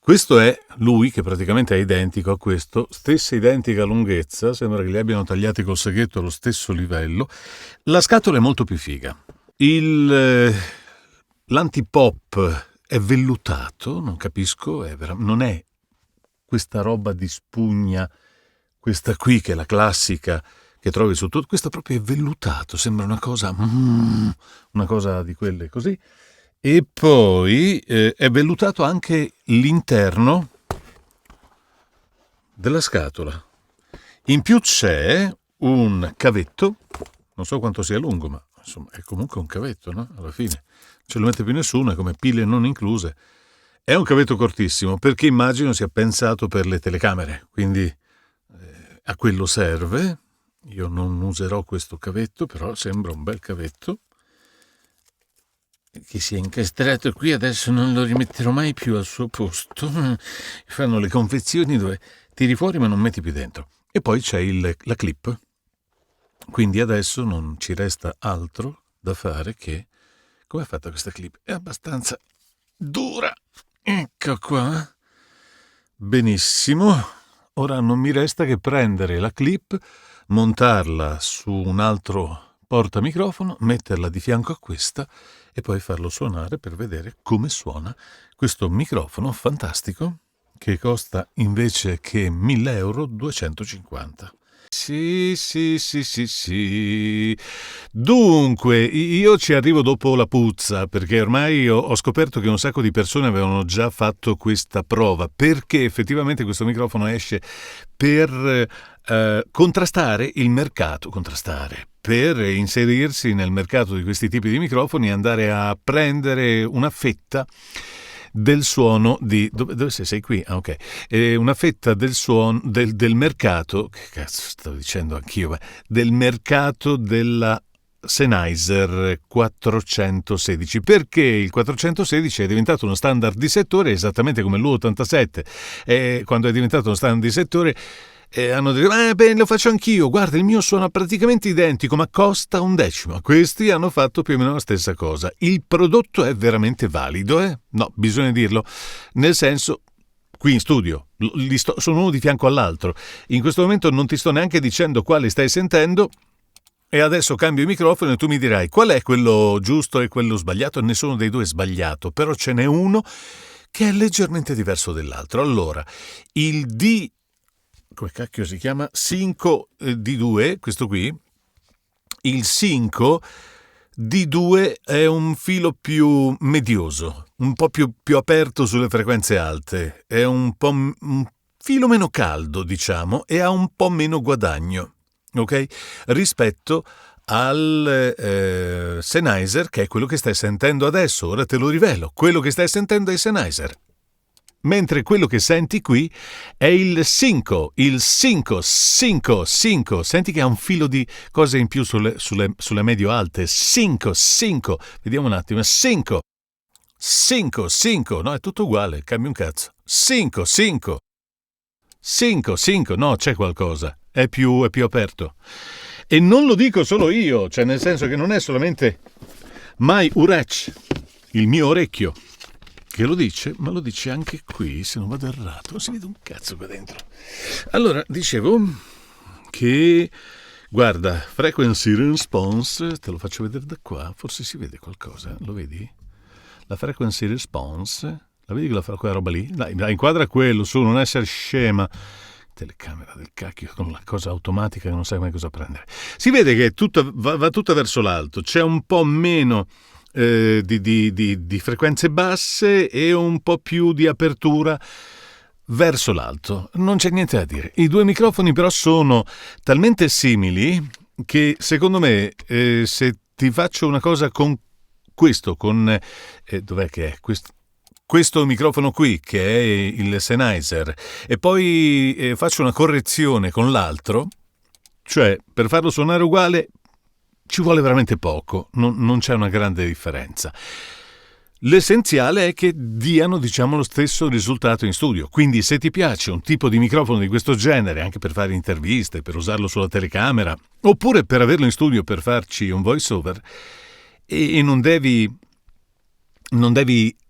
Questo è lui che praticamente è identico a questo, stessa identica lunghezza, sembra che li abbiano tagliati col seghetto allo stesso livello. La scatola è molto più figa. L'antipop è vellutato, non capisco, non è questa roba di spugna, questa qui che è la classica che trovi su tutto, questo proprio è vellutato, sembra una cosa di quelle così. E poi è vellutato anche l'interno della scatola. In più c'è un cavetto, non so quanto sia lungo, ma insomma è comunque un cavetto, no? Alla fine non ce lo mette più nessuno, è come pile non incluse. È un cavetto cortissimo, perché immagino sia pensato per le telecamere, quindi a quello serve. Io non userò questo cavetto, però sembra un bel cavetto che si è incastrato qui, adesso non lo rimetterò mai più al suo posto. Fanno le confezioni dove tiri fuori ma non metti più dentro. E poi c'è la clip, quindi adesso non ci resta altro da fare che... Come è fatta questa clip? È abbastanza dura. Ecco qua. Benissimo. Ora non mi resta che prendere la clip, montarla su un altro portamicrofono, metterla di fianco a questa e poi farlo suonare per vedere come suona questo microfono fantastico che costa invece che 1.000 euro 250. Sì. Dunque, io ci arrivo dopo la puzza, perché ormai ho scoperto che un sacco di persone avevano già fatto questa prova, perché effettivamente questo microfono esce per contrastare il mercato, per inserirsi nel mercato di questi tipi di microfoni e andare a prendere una fetta del suono di... Dove sei qui? Ah, ok. Una fetta del suono del mercato, che cazzo stavo dicendo anch'io, del mercato della Sennheiser 416, perché il 416 è diventato uno standard di settore esattamente come l'U87. Quando è diventato uno standard di settore hanno detto bene, lo faccio anch'io, guarda, il mio suona praticamente identico ma costa 1/10. Questi hanno fatto più o meno la stessa cosa. Il prodotto è veramente valido, No, bisogna dirlo, nel senso, qui in studio sono uno di fianco all'altro, in questo momento non ti sto neanche dicendo quale stai sentendo, e adesso cambio il microfono e tu mi dirai qual è quello giusto e quello sbagliato. Nessuno dei due è sbagliato, però ce n'è uno che è leggermente diverso dell'altro. Allora, il come cacchio si chiama? 5D2, questo qui. Il 5D2 è un filo più medioso, un po' più aperto sulle frequenze alte, è un filo meno caldo, diciamo, e ha un po' meno guadagno, ok? Rispetto al Sennheiser, che è quello che stai sentendo adesso. Ora te lo rivelo, quello che stai sentendo è il Sennheiser. Mentre quello che senti qui è il 5, senti che ha un filo di cose in più sulle medio-alte, 5, vediamo un attimo, 5, no, è tutto uguale, cambia un cazzo, 5, no, c'è qualcosa, è più aperto. E non lo dico solo io, cioè nel senso che non è solamente My Urech, il mio orecchio, che lo dice, ma lo dice anche qui, se non vado errato, non si vede un cazzo qua dentro. Allora, dicevo che, guarda, frequency response, te lo faccio vedere da qua, forse si vede qualcosa, lo vedi? La frequency response, la vedi quella roba lì? Dai, inquadra quello, su, non essere scema. Telecamera del cacchio con la cosa automatica che non sai mai cosa prendere. Si vede che va tutta verso l'alto, c'è un po' meno di frequenze basse e un po' più di apertura verso l'alto. Non c'è niente da dire. I due microfoni però sono talmente simili che secondo me se ti faccio una cosa con questo, dov'è che è? Questo microfono qui, che è il Sennheiser, e poi faccio una correzione con l'altro, cioè per farlo suonare uguale ci vuole veramente poco, non c'è una grande differenza. L'essenziale è che diano, diciamo, lo stesso risultato in studio. Quindi se ti piace un tipo di microfono di questo genere, anche per fare interviste, per usarlo sulla telecamera, oppure per averlo in studio per farci un voice over, e non devi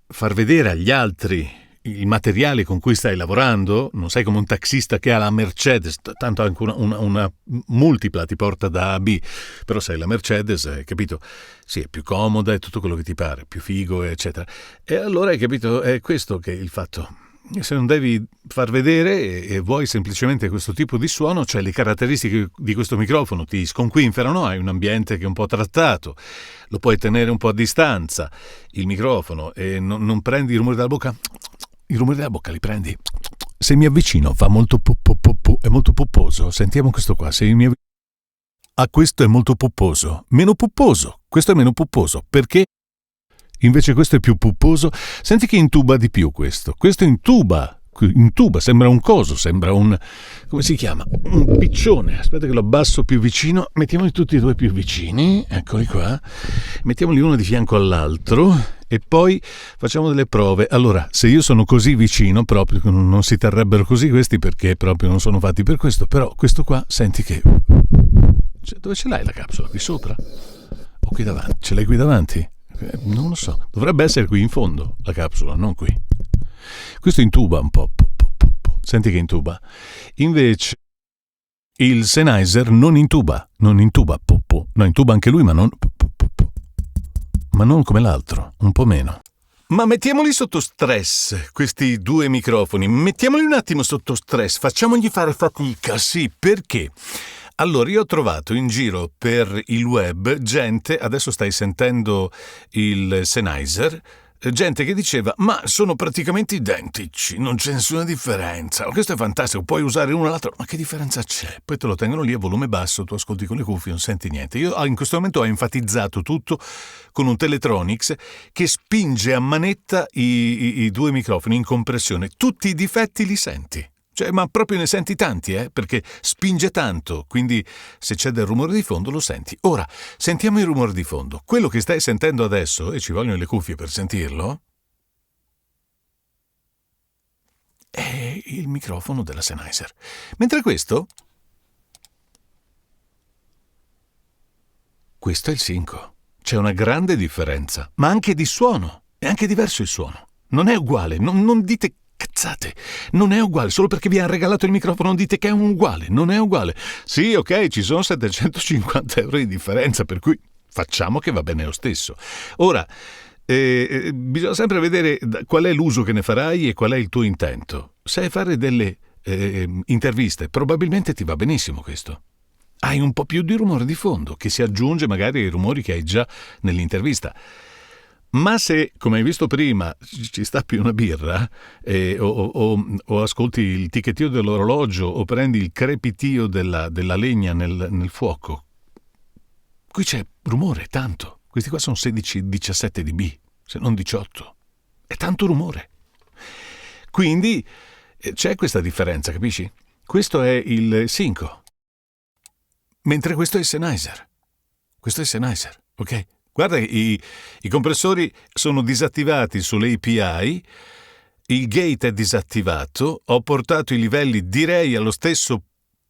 far vedere agli altri il materiale con cui stai lavorando, non sei come un taxista che ha la Mercedes, tanto anche una multipla ti porta da A a B, però sei la Mercedes, capito? Sì, è più comoda, è tutto quello che ti pare, più figo, eccetera. E allora hai capito, è questo che è il fatto. Se non devi far vedere e vuoi semplicemente questo tipo di suono, cioè le caratteristiche di questo microfono ti sconquinferano, hai un ambiente che è un po' trattato, lo puoi tenere un po' a distanza, il microfono, e non prendi i rumori della bocca. I rumori della bocca li prendi. Se mi avvicino fa molto è molto pupposo. Sentiamo questo qua. Se mi questo è molto pupposo. Meno pupposo. Questo è meno pupposo. Perché? Invece questo è più pupposo. Senti che intuba di più questo. Questo intuba, sembra un coso, sembra un... come si chiama? Un piccione. Aspetta che lo abbasso più vicino. Mettiamoli tutti e due più vicini. Eccoli qua. Mettiamoli uno di fianco all'altro e poi facciamo delle prove. Allora, se io sono così vicino, proprio non si terrebbero così questi perché proprio non sono fatti per questo. Però questo qua, senti che... dove ce l'hai la capsula? Qui sopra? O qui davanti? Ce l'hai qui davanti? Non lo so, dovrebbe essere qui in fondo la capsula, non qui. Questo intuba un po', senti che intuba. Invece il Sennheiser non intuba, no, intuba anche lui, ma non come l'altro, un po' meno. Ma mettiamoli sotto stress, questi due microfoni, mettiamoli un attimo sotto stress, facciamogli fare fatica, sì, perché? Allora, io ho trovato in giro per il web gente, adesso stai sentendo il Sennheiser, gente che diceva, ma sono praticamente identici, non c'è nessuna differenza. Questo è fantastico, puoi usare uno o l'altro, ma che differenza c'è? Poi te lo tengono lì a volume basso, tu ascolti con le cuffie, non senti niente. Io in questo momento ho enfatizzato tutto con un Teletronics che spinge a manetta i due microfoni in compressione. Tutti i difetti li senti. Cioè, ma proprio ne senti tanti, perché spinge tanto, quindi se c'è del rumore di fondo lo senti. Ora, sentiamo il rumore di fondo. Quello che stai sentendo adesso, e ci vogliono le cuffie per sentirlo, è il microfono della Sennheiser. Mentre questo è il Synco. C'è una grande differenza, ma anche di suono. È anche diverso il suono. Non è uguale, non dite cazzate, non è uguale, solo perché vi hanno regalato il microfono non dite che è uguale, non è uguale. Sì, ok, ci sono 750 euro di differenza, per cui facciamo che va bene lo stesso. Ora, bisogna sempre vedere qual è l'uso che ne farai e qual è il tuo intento. Sai fare delle interviste, probabilmente ti va benissimo questo. Hai un po' più di rumore di fondo, che si aggiunge magari ai rumori che hai già nell'intervista. Ma se, come hai visto prima, ci sta più una birra o ascolti il ticchettio dell'orologio o prendi il crepitio della legna nel fuoco, qui c'è rumore, tanto. Questi qua sono 16-17 dB, se non 18. È tanto rumore. Quindi c'è questa differenza, capisci? Questo è il Synco, mentre questo è il Sennheiser. Questo è il Sennheiser, ok? Guarda, i compressori sono disattivati sulle API, il gate è disattivato, ho portato i livelli, direi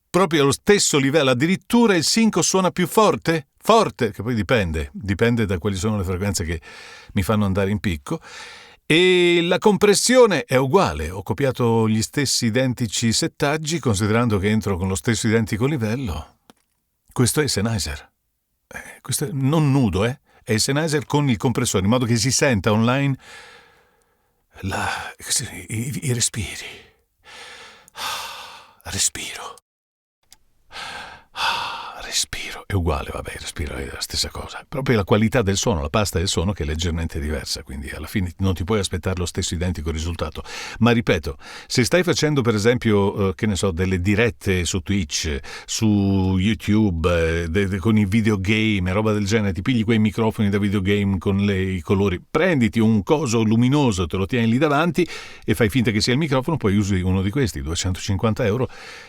proprio allo stesso livello, addirittura il Synco suona più forte, che poi dipende da quali sono le frequenze che mi fanno andare in picco, e la compressione è uguale, ho copiato gli stessi identici settaggi, considerando che entro con lo stesso identico livello. Questo è il Sennheiser, questo è non nudo, è il Sennheiser con il compressore, in modo che si senta online i respiri. Respiro. È uguale, vabbè, il respiro è la stessa cosa. Proprio la qualità del suono, la pasta del suono che è leggermente diversa, quindi alla fine non ti puoi aspettare lo stesso identico risultato. Ma ripeto, se stai facendo per esempio, che ne so, delle dirette su Twitch, su YouTube, con i videogame e roba del genere, ti pigli quei microfoni da videogame con i colori, prenditi un coso luminoso, te lo tieni lì davanti e fai finta che sia il microfono, poi usi uno di questi, 250 euro,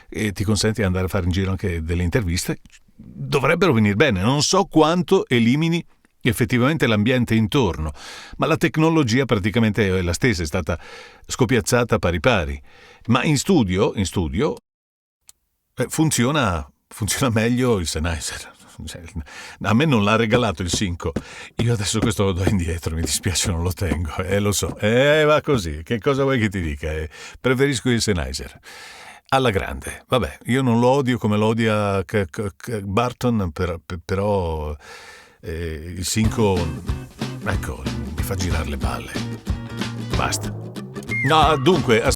e ti consente di andare a fare in giro anche delle interviste. Dovrebbero venire bene, non so quanto elimini effettivamente l'ambiente intorno, ma la tecnologia praticamente è la stessa, è stata scopiazzata pari pari, ma in studio funziona meglio il Sennheiser, Cioè, a me non l'ha regalato il 5. Io adesso questo lo do indietro, mi dispiace, non lo tengo. Lo so. Va così. Che cosa vuoi che ti dica? Preferisco il Sennheiser. Alla grande. Vabbè, io non lo odio come lo odia Barton, però il 5, ecco, mi fa girare le balle. Basta. No, dunque...